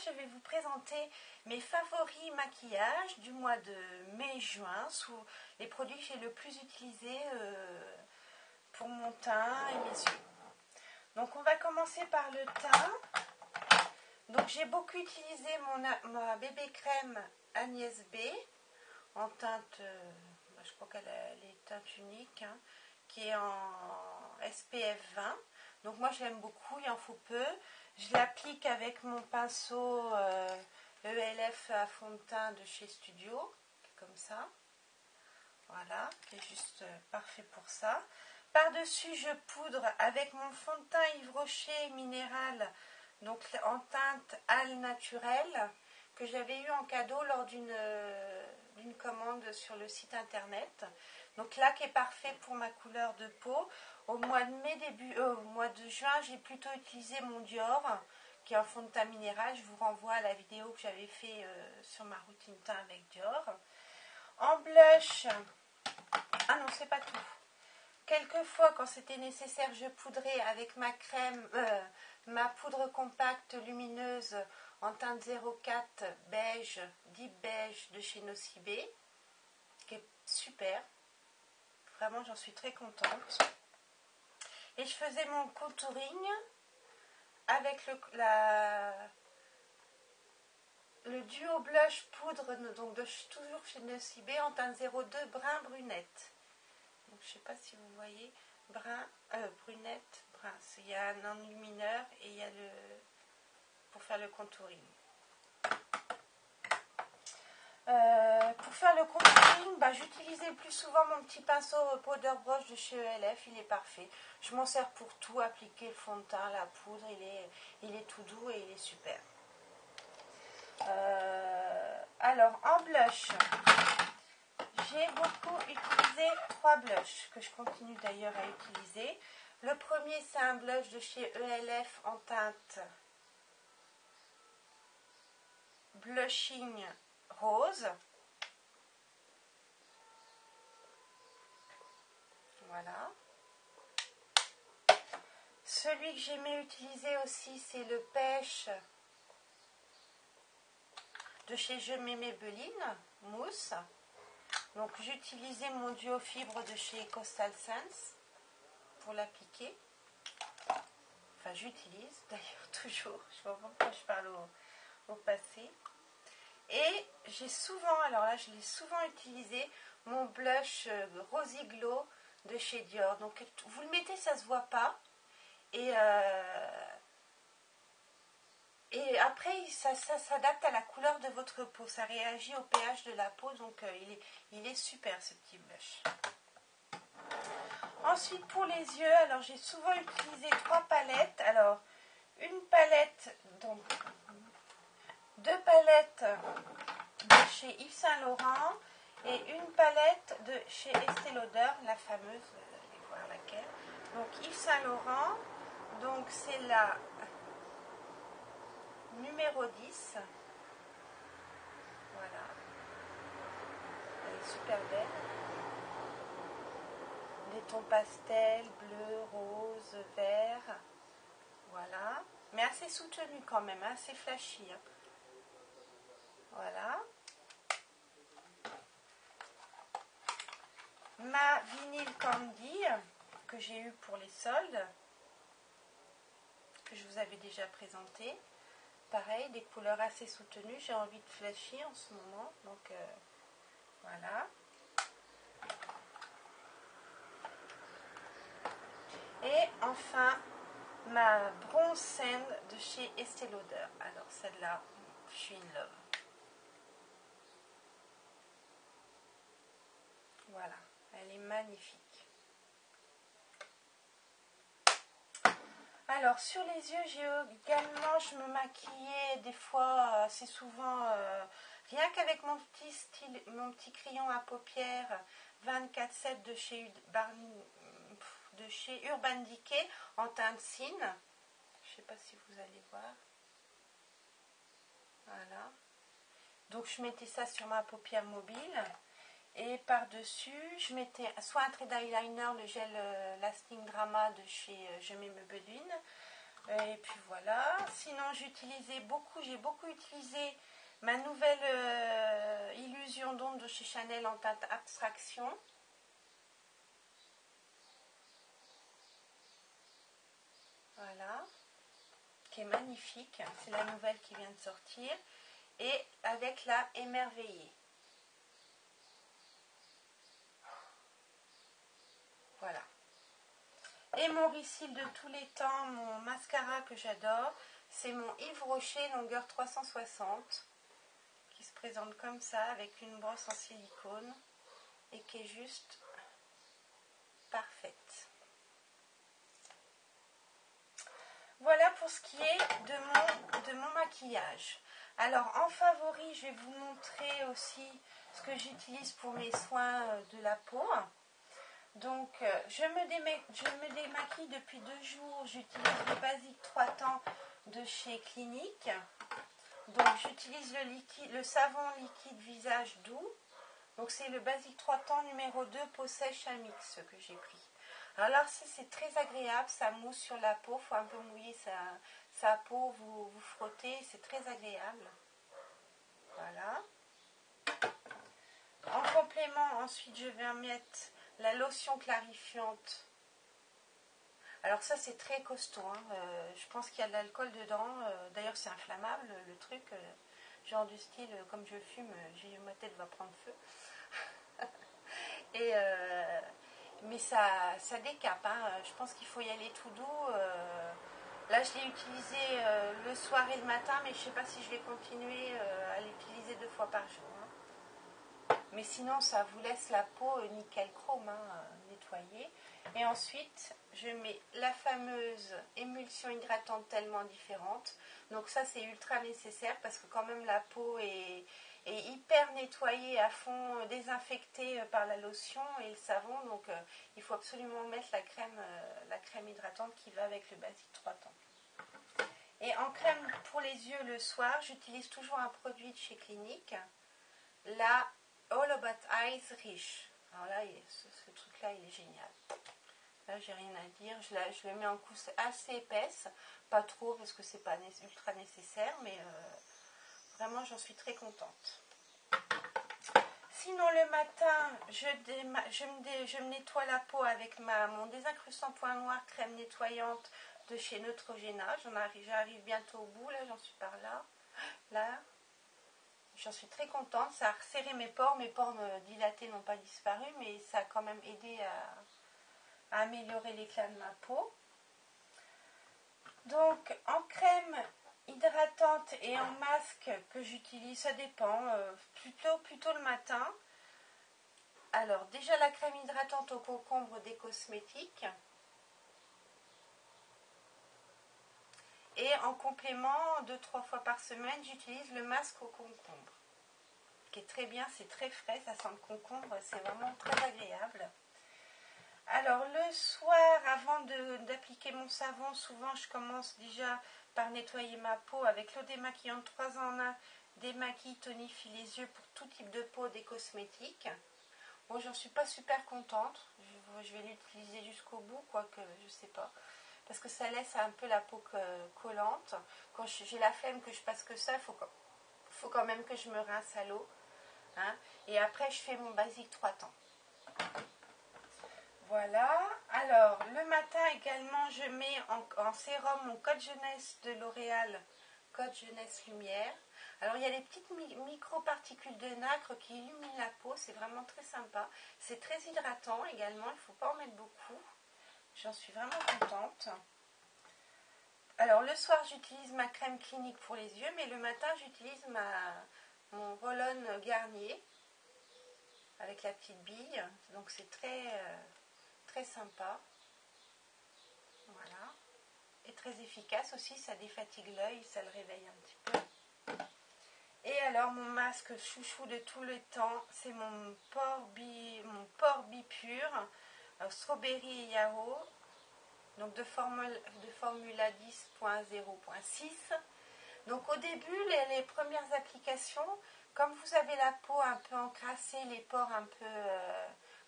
je vais vous présenter mes favoris maquillage du mois de mai-juin sous les produits que j'ai le plus utilisés pour mon teint et mes yeux. Donc on va commencer par le teint. Donc j'ai beaucoup utilisé ma bébé crème Agnès B en teinte, je crois qu'elle est teinte unique, hein, qui est en SPF 20. Donc moi je l'aime beaucoup, il en faut peu. Je l'applique avec mon pinceau ELF à fond de teint de chez Studio, comme ça. Voilà, qui est juste parfait pour ça. Par-dessus, je poudre avec mon fond de teint Yves Rocher minéral, donc en teinte Al naturelle, que j'avais eu en cadeau lors d'une commande sur le site internet. Donc là, qui est parfait pour ma couleur de peau. Au mois de mai, au mois de juin, j'ai plutôt utilisé mon Dior, qui est en fond de teint minéral. Je vous renvoie à la vidéo que j'avais fait sur ma routine teint avec Dior. En blush, ah non, c'est pas tout. Quelquefois, quand c'était nécessaire, je poudrais avec ma crème, ma poudre compacte lumineuse en teinte 04 beige, deep beige de chez Nocibé, qui est super. Vraiment, j'en suis très contente. Et je faisais mon contouring avec le duo blush poudre, donc toujours chez Nocibé en teinte 02 brun brunette. Donc, je ne sais pas si vous voyez, brunette, brun. Il y a un enlumineur et il y a pour faire le contouring. Pour faire le contouring, j'utilisais plus souvent mon petit pinceau powder brush de chez ELF, il est parfait. Je m'en sers pour tout, appliquer le fond de teint, la poudre, il est tout doux et il est super. Alors, en blush, j'ai beaucoup utilisé 3 blushs que je continue d'ailleurs à utiliser. Le premier, c'est un blush de chez ELF en teinte Blushing Rose. Voilà. Celui que j'aimais utiliser aussi, c'est le Pêche de chez Je mets Maybelline, mousse. Donc j'utilisais mon duo fibre de chez Coastal Scents pour l'appliquer. Enfin, j'utilise d'ailleurs toujours. Je vois pas pourquoi je parle au passé. Et j'ai souvent, alors là, je l'ai souvent utilisé, mon blush Rosy Glow de chez Dior. Donc, vous le mettez, ça se voit pas. Et après, ça s'adapte à la couleur de votre peau. Ça réagit au pH de la peau. Donc, il est super, ce petit blush. Ensuite, pour les yeux, alors j'ai souvent utilisé 3 palettes. Alors, une palette, donc 2 palettes de chez Yves Saint Laurent et une palette de chez Estée Lauder, la fameuse, vous allez voir laquelle. Donc Yves Saint Laurent, donc c'est la numéro 10. Voilà, elle est super belle. Des tons pastels, bleu, rose, vert. Voilà, mais assez soutenu quand même, assez flashy. Hein. Voilà. Ma vinyle candy que j'ai eu pour les soldes, que je vous avais déjà présenté. Pareil, des couleurs assez soutenues. J'ai envie de flashy en ce moment. Donc voilà. Et enfin, ma bronze sand de chez Estée Lauder. Alors celle-là, je suis in love. Voilà, elle est magnifique. Alors sur les yeux, également, je me maquillais des fois assez souvent, rien qu'avec mon petit crayon à paupières 24/7 de chez Urban Decay en teinte Cine. Je ne sais pas si vous allez voir. Voilà. Donc je mettais ça sur ma paupière mobile. Et par-dessus, je mettais soit un trait d'eyeliner, le gel Lasting Drama de chez Je mets Maybelline, Et puis voilà. Sinon, j'ai beaucoup utilisé ma nouvelle illusion d'onde de chez Chanel en teinte abstraction. Voilà. Qui est magnifique. C'est la nouvelle qui vient de sortir. Et avec la émerveillée. Voilà. Et mon Ricyl de tous les temps, mon mascara que j'adore, c'est mon Yves Rocher longueur 360, qui se présente comme ça avec une brosse en silicone et qui est juste parfaite. Voilà pour ce qui est de mon maquillage. Alors en favori, je vais vous montrer aussi ce que j'utilise pour mes soins de la peau. Donc je me démaquille depuis 2 jours. J'utilise le Basique 3 temps de chez Clinique. Donc j'utilise le savon liquide visage doux. Donc c'est le Basique 3 temps numéro 2 peau sèche à mix que j'ai pris. Alors c'est très agréable, ça mousse sur la peau, il faut un peu mouiller sa peau, vous frottez, c'est très agréable. Voilà. En complément, ensuite je vais en mettre la lotion clarifiante. Alors ça c'est très costaud, hein. Je pense qu'il y a de l'alcool dedans, d'ailleurs c'est inflammable le truc, genre du style comme je fume, ma tête va prendre feu. Et mais ça décape, hein. Je pense qu'il faut y aller tout doux. Là je l'ai utilisé le soir et le matin, mais je ne sais pas si je vais continuer à l'utiliser 2 fois par jour, hein. Mais sinon ça vous laisse la peau nickel chrome, hein, nettoyée. Et ensuite je mets la fameuse émulsion hydratante tellement différente. Donc ça c'est ultra nécessaire parce que quand même la peau est hyper nettoyée à fond, désinfectée par la lotion et le savon. Donc il faut absolument mettre la crème hydratante qui va avec le Basique 3 temps. Et en crème pour les yeux le soir, j'utilise toujours un produit de chez Clinique, la All About Eyes Riche. Alors là, ce truc-là, il est génial. Là, j'ai rien à dire. Je le mets en couche assez épaisse, pas trop parce que c'est pas ultra nécessaire, mais vraiment, j'en suis très contente. Sinon, le matin, je me nettoie la peau avec mon désincrustant point noir crème nettoyante de chez Neutrogena. J'arrive bientôt au bout, là, j'en suis par là. Là, j'en suis très contente. Ça a resserré mes pores. Mes pores dilatés n'ont pas disparu, mais ça a quand même aidé à améliorer l'éclat de ma peau. Donc, en crème hydratante et en masque que j'utilise, ça dépend, plutôt le matin. Alors, déjà la crème hydratante au concombre des cosmétiques. Et en complément, 2-3 fois par semaine, j'utilise le masque au concombre. Qui est très bien, c'est très frais, ça sent le concombre, c'est vraiment très agréable. Alors, le soir, avant d'appliquer mon savon, souvent je commence déjà par nettoyer ma peau avec l'eau démaquillante 3 en 1, démaquille, tonifie les yeux pour tout type de peau, des cosmétiques. Bon, j'en suis pas super contente, je vais l'utiliser jusqu'au bout, quoique je sais pas, parce que ça laisse un peu la peau collante. Quand j'ai la flemme que je passe que ça, il faut quand même que je me rince à l'eau, hein. Et après je fais mon Basique 3 temps. Voilà, alors le matin également je mets en sérum mon Code Jeunesse de L'Oréal, Code Jeunesse Lumière. Alors il y a des petites micro-particules de nacre qui illuminent la peau, c'est vraiment très sympa. C'est très hydratant également, il ne faut pas en mettre beaucoup. J'en suis vraiment contente. Alors le soir j'utilise ma crème Clinique pour les yeux, mais le matin j'utilise mon Roll-On Garnier avec la petite bille. Donc c'est très sympa. Voilà. Et très efficace aussi, ça défatigue l'œil, ça le réveille un petit peu. Et alors mon masque chouchou de tout le temps, c'est mon pore Bipur Strawberry et Yao, donc de formula 10.0.6. Donc au début, les premières applications, comme vous avez la peau un peu encrassée, les pores un peu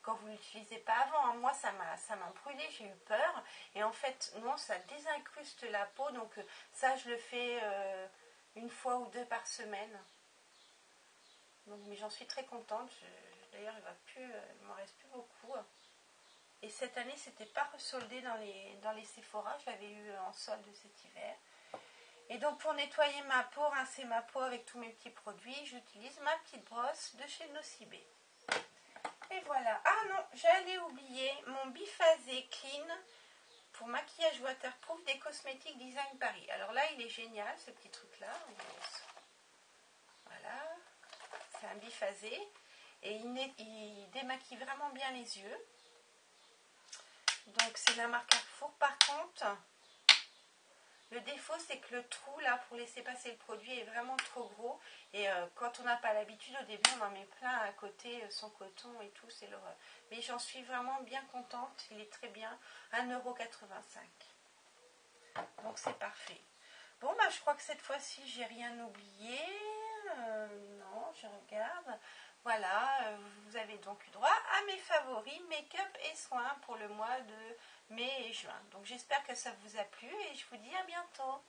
quand vous ne l'utilisez pas avant. Hein. Moi, ça m'a brûlé, j'ai eu peur. Et en fait, non, ça désincruste la peau. Donc ça, je le fais une fois ou deux par semaine. Donc, mais j'en suis très contente. D'ailleurs, il m'en reste plus beaucoup. Et cette année, c'était pas resoldé dans les Sephora. Je l'avais eu en solde cet hiver. Et donc, pour nettoyer ma peau, rincer ma peau avec tous mes petits produits, j'utilise ma petite brosse de chez Nocibé. Et voilà. Ah non, j'allais oublier mon biphasé clean pour maquillage waterproof des Cosmétiques Design Paris. Alors là, il est génial, ce petit truc-là. Voilà. C'est un biphasé. Et il démaquille vraiment bien les yeux. Donc, c'est la marque Carrefour. Par contre, le défaut, c'est que le trou, là, pour laisser passer le produit, est vraiment trop gros. Et quand on n'a pas l'habitude, au début, on en met plein à côté, son coton et tout, c'est l'horreur. Mais j'en suis vraiment bien contente. Il est très bien. 1,85 €. Donc, c'est parfait. Bon, bah, je crois que cette fois-ci, j'ai rien oublié. Non, je regarde. Voilà, vous avez donc eu droit à mes favoris make-up et soins pour le mois de mai et juin. Donc j'espère que ça vous a plu et je vous dis à bientôt.